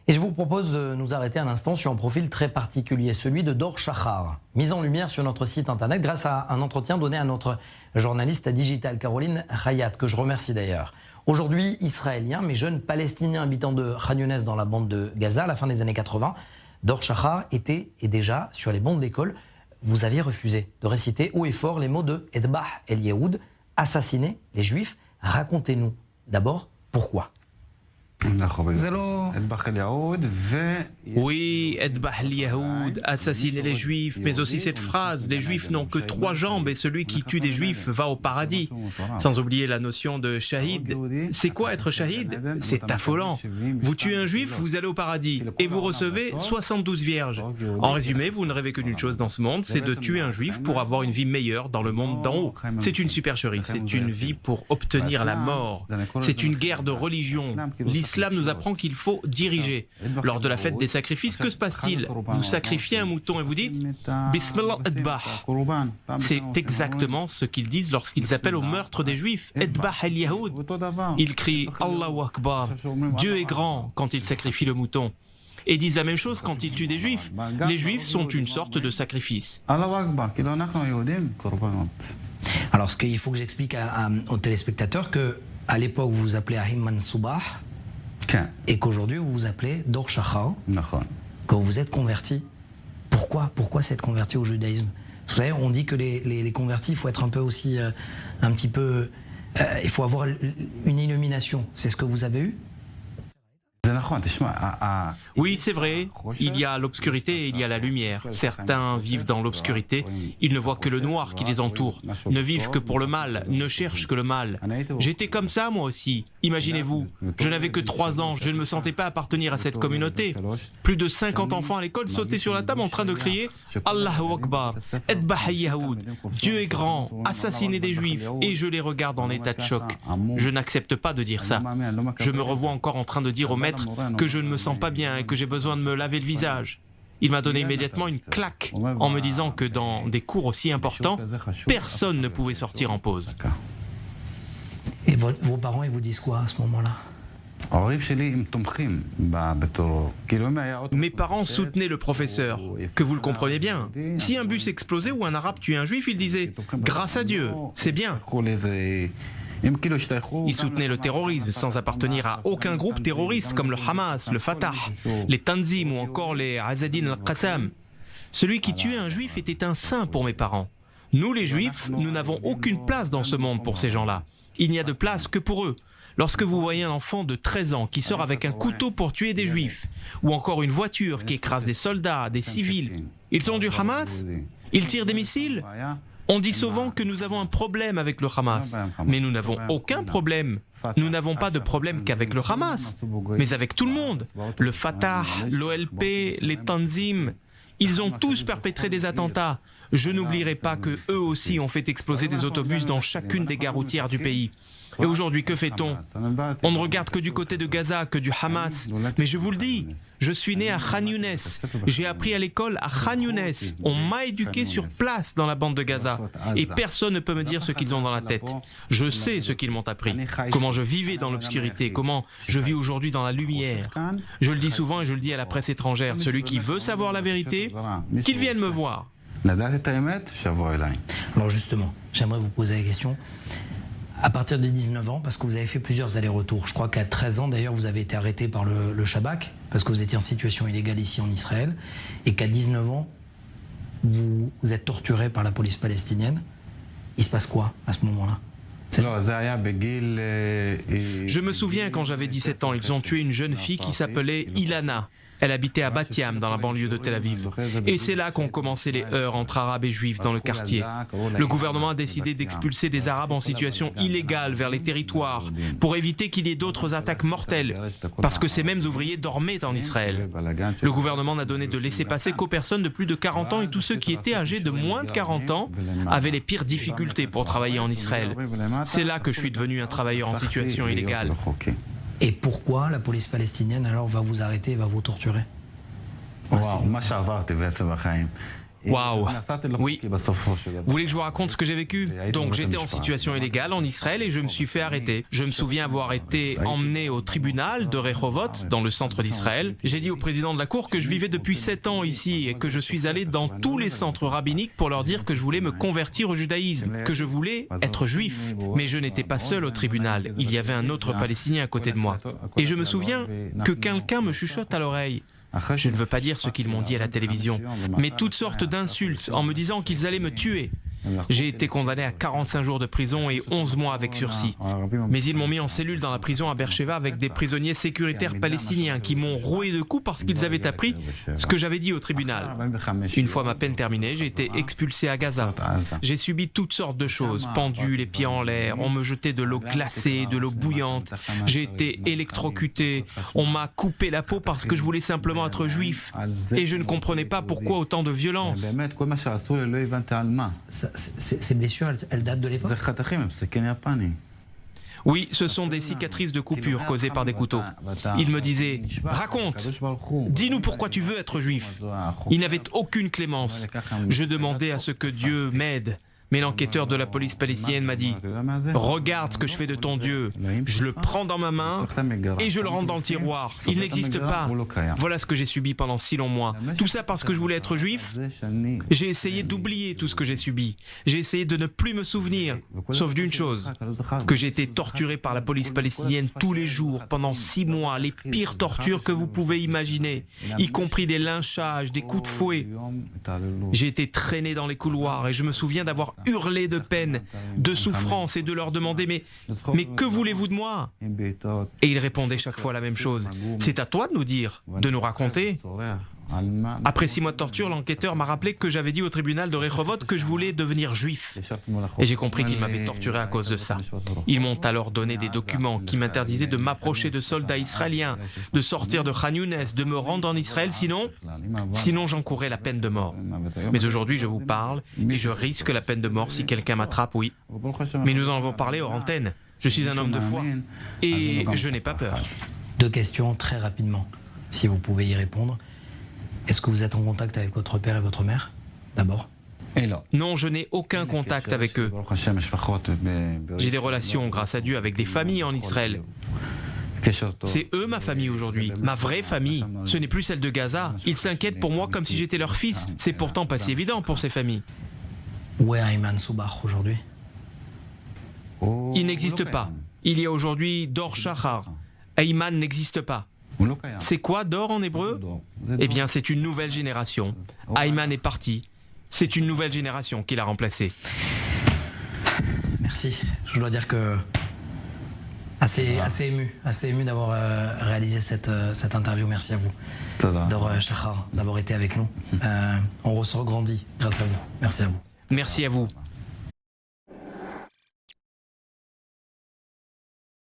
Et je vous propose de nous arrêter un instant sur un profil très particulier, celui de Dor Shachar, mis en lumière sur notre site internet grâce à un entretien donné à notre journaliste digital Caroline Hayat, que je remercie d'ailleurs. Aujourd'hui israélien, mais jeune palestinien habitant de Khan Younes dans la bande de Gaza à la fin des années 80, Dor Shachar était et déjà sur les bancs de l'école. Vous aviez refusé de réciter haut et fort les mots de Edbah El Yehoud, assassiner les Juifs. Racontez-nous d'abord pourquoi. Oui, Edbah el-Yahoud, assassiner les Juifs, mais aussi cette phrase, les Juifs n'ont que 3 jambes et celui qui tue des Juifs va au paradis. Sans oublier la notion de shahid. C'est quoi être shahid? C'est affolant. Vous tuez un Juif, vous allez au paradis et vous recevez 72 vierges. En résumé, vous ne rêvez que d'une chose dans ce monde, c'est de tuer un Juif pour avoir une vie meilleure dans le monde d'en haut. C'est une supercherie, c'est une vie pour obtenir la mort. C'est une guerre de religion. L'islam nous apprend qu'il faut diriger. Lors de la fête des sacrifices, que se passe-t-il? Vous sacrifiez un mouton et vous dites Bismillah Edbah. C'est exactement ce qu'ils disent lorsqu'ils appellent au meurtre des Juifs. Edbah el-Yahoud. Ils crient Allahu Akbar. Dieu est grand quand ils sacrifient le mouton. Et disent la même chose quand ils tuent des Juifs. Les Juifs sont une sorte de sacrifice. Alors, il faut que j'explique aux téléspectateurs que à l'époque vous vous appelez Ahim Mansoubah et qu'aujourd'hui vous vous appelez Dor Shachar, quand vous êtes converti. Pourquoi s'être converti au judaïsme? Vous savez, on dit que les convertis, il faut être un peu aussi, un petit peu, il faut avoir une illumination. C'est ce que vous avez eu? Oui, c'est vrai, il y a l'obscurité et il y a la lumière. Certains vivent dans l'obscurité, ils ne voient que le noir qui les entoure, ne vivent que pour le mal, ne cherchent que le mal. J'étais comme ça moi aussi, imaginez-vous, je n'avais que 3 ans, je ne me sentais pas appartenir à cette communauté. Plus de 50 enfants à l'école sautaient sur la table en train de crier Allahu Akbar, Edbah el-Yahoud, Dieu est grand, assassiner des Juifs, et je les regarde en état de choc. Je n'accepte pas de dire ça. Je me revois encore en train de dire au maître que je ne me sens pas bien et que j'ai besoin de me laver le visage. Il m'a donné immédiatement une claque en me disant que dans des cours aussi importants, personne ne pouvait sortir en pause. Et vos parents, ils vous disent quoi à ce moment-là? Mes parents soutenaient le professeur, que vous le comprenez bien. Si un bus explosait ou un arabe tuait un juif, ils disaient « Grâce à Dieu, c'est bien ». Ils soutenaient le terrorisme sans appartenir à aucun groupe terroriste comme le Hamas, le Fatah, les Tanzim ou encore les Azadin al-Qassam. Celui qui tuait un juif était un saint pour mes parents. Nous les juifs, nous n'avons aucune place dans ce monde pour ces gens-là. Il n'y a de place que pour eux. Lorsque vous voyez un enfant de 13 ans qui sort avec un couteau pour tuer des juifs, ou encore une voiture qui écrase des soldats, des civils, ils sont du Hamas? Ils tirent des missiles? On dit souvent que nous avons un problème avec le Hamas, mais nous n'avons aucun problème. Nous n'avons pas de problème qu'avec le Hamas, mais avec tout le monde. Le Fatah, l'OLP, les Tanzim, ils ont tous perpétré des attentats. Je n'oublierai pas qu'eux aussi ont fait exploser des autobus dans chacune des gares routières du pays. Et aujourd'hui, que fait-on? On ne regarde que du côté de Gaza, que du Hamas. Mais je vous le dis, je suis né à Khan Younes. J'ai appris à l'école à Khan Younes. On m'a éduqué sur place dans la bande de Gaza. Et personne ne peut me dire ce qu'ils ont dans la tête. Je sais ce qu'ils m'ont appris. Comment je vivais dans l'obscurité, comment je vis aujourd'hui dans la lumière. Je le dis souvent et je le dis à la presse étrangère. Celui qui veut savoir la vérité, qu'il vienne me voir. Alors justement, j'aimerais vous poser la question. À partir de 19 ans, parce que vous avez fait plusieurs allers-retours, je crois qu'à 13 ans d'ailleurs vous avez été arrêté par le Shabak, parce que vous étiez en situation illégale ici en Israël, et qu'à 19 ans, vous êtes torturé par la police palestinienne. Il se passe quoi à ce moment-là? Je me souviens quand j'avais 17 ans, ils ont tué une jeune fille qui s'appelait Ilana. Elle habitait à Bat Yam, dans la banlieue de Tel Aviv. Et c'est là qu'ont commencé les heurts entre Arabes et Juifs dans le quartier. Le gouvernement a décidé d'expulser des Arabes en situation illégale vers les territoires pour éviter qu'il y ait d'autres attaques mortelles, parce que ces mêmes ouvriers dormaient en Israël. Le gouvernement n'a donné de laissez-passer qu'aux personnes de plus de 40 ans et tous ceux qui étaient âgés de moins de 40 ans avaient les pires difficultés pour travailler en Israël. C'est là que je suis devenu un travailleur en situation illégale. Et pourquoi la police palestinienne alors va vous arrêter et va vous torturer? Waouh. Oui. Vous voulez que je vous raconte ce que j'ai vécu? Donc j'étais en situation illégale en Israël et je me suis fait arrêter. Je me souviens avoir été emmené au tribunal de Rehovot, dans le centre d'Israël. J'ai dit au président de la cour que je vivais depuis 7 ans ici et que je suis allé dans tous les centres rabbiniques pour leur dire que je voulais me convertir au judaïsme, que je voulais être juif. Mais je n'étais pas seul au tribunal, il y avait un autre Palestinien à côté de moi. Et je me souviens que quelqu'un me chuchote à l'oreille. Je ne veux pas dire ce qu'ils m'ont dit à la télévision, mais toutes sortes d'insultes en me disant qu'ils allaient me tuer. J'ai été condamné à 45 jours de prison et 11 mois avec sursis. Mais ils m'ont mis en cellule dans la prison à Beersheva avec des prisonniers sécuritaires palestiniens qui m'ont roué de coups parce qu'ils avaient appris ce que j'avais dit au tribunal. Une fois ma peine terminée, j'ai été expulsé à Gaza. J'ai subi toutes sortes de choses, pendu, les pieds en l'air, on me jetait de l'eau glacée, de l'eau bouillante, j'ai été électrocuté, on m'a coupé la peau parce que je voulais simplement être juif. Et je ne comprenais pas pourquoi autant de violence. Ces blessures, elles datent de l'époque? Oui, ce sont des cicatrices de coupures causées par des couteaux. Il me disait « Raconte, dis-nous pourquoi tu veux être juif ». Il n'avait aucune clémence. Je demandais à ce que Dieu m'aide. Mais l'enquêteur de la police palestinienne m'a dit « Regarde ce que je fais de ton Dieu. Je le prends dans ma main et je le rentre dans le tiroir. Il n'existe pas. » Voilà ce que j'ai subi pendant si longs mois. Tout ça parce que je voulais être juif. J'ai essayé d'oublier tout ce que j'ai subi. J'ai essayé de ne plus me souvenir, sauf d'une chose, que j'ai été torturé par la police palestinienne tous les jours, pendant 6 mois, les pires tortures que vous pouvez imaginer, y compris des lynchages, des coups de fouet. J'ai été traîné dans les couloirs et je me souviens d'avoir hurlé de peine, de souffrance et de leur demander mais que voulez-vous de moi? Et ils répondaient chaque fois la même chose. C'est à toi de nous dire, de nous raconter. Après 6 mois de torture, l'enquêteur m'a rappelé que j'avais dit au tribunal de Rehovot que je voulais devenir juif. Et j'ai compris qu'ils m'avaient torturé à cause de ça. Ils m'ont alors donné des documents qui m'interdisaient de m'approcher de soldats israéliens, de sortir de Khan Younes, de me rendre en Israël, sinon j'encourrais la peine de mort. Mais aujourd'hui, je vous parle et je risque la peine de mort si quelqu'un m'attrape, oui. Mais nous en avons parlé hors antenne. Je suis un homme de foi et je n'ai pas peur. 2 questions très rapidement, si vous pouvez y répondre. Est-ce que vous êtes en contact avec votre père et votre mère, d'abord? Non, je n'ai aucun contact avec eux. J'ai des relations, grâce à Dieu, avec des familles en Israël. C'est eux ma famille aujourd'hui, ma vraie famille. Ce n'est plus celle de Gaza. Ils s'inquiètent pour moi comme si j'étais leur fils. C'est pourtant pas si évident pour ces familles. Où est Ayman Soubach aujourd'hui? Il n'existe pas. Il y a aujourd'hui Dor Shachar. Ayman n'existe pas. C'est quoi Dor en hébreu? Eh bien, c'est une nouvelle génération. Ayman est parti. C'est une nouvelle génération qui l'a remplacé. Merci. Je dois dire que assez ému d'avoir réalisé cette interview. Merci à vous, Dor Shachar, d'avoir été avec nous. On ressort grandi grâce à vous. Merci à vous. Merci à vous.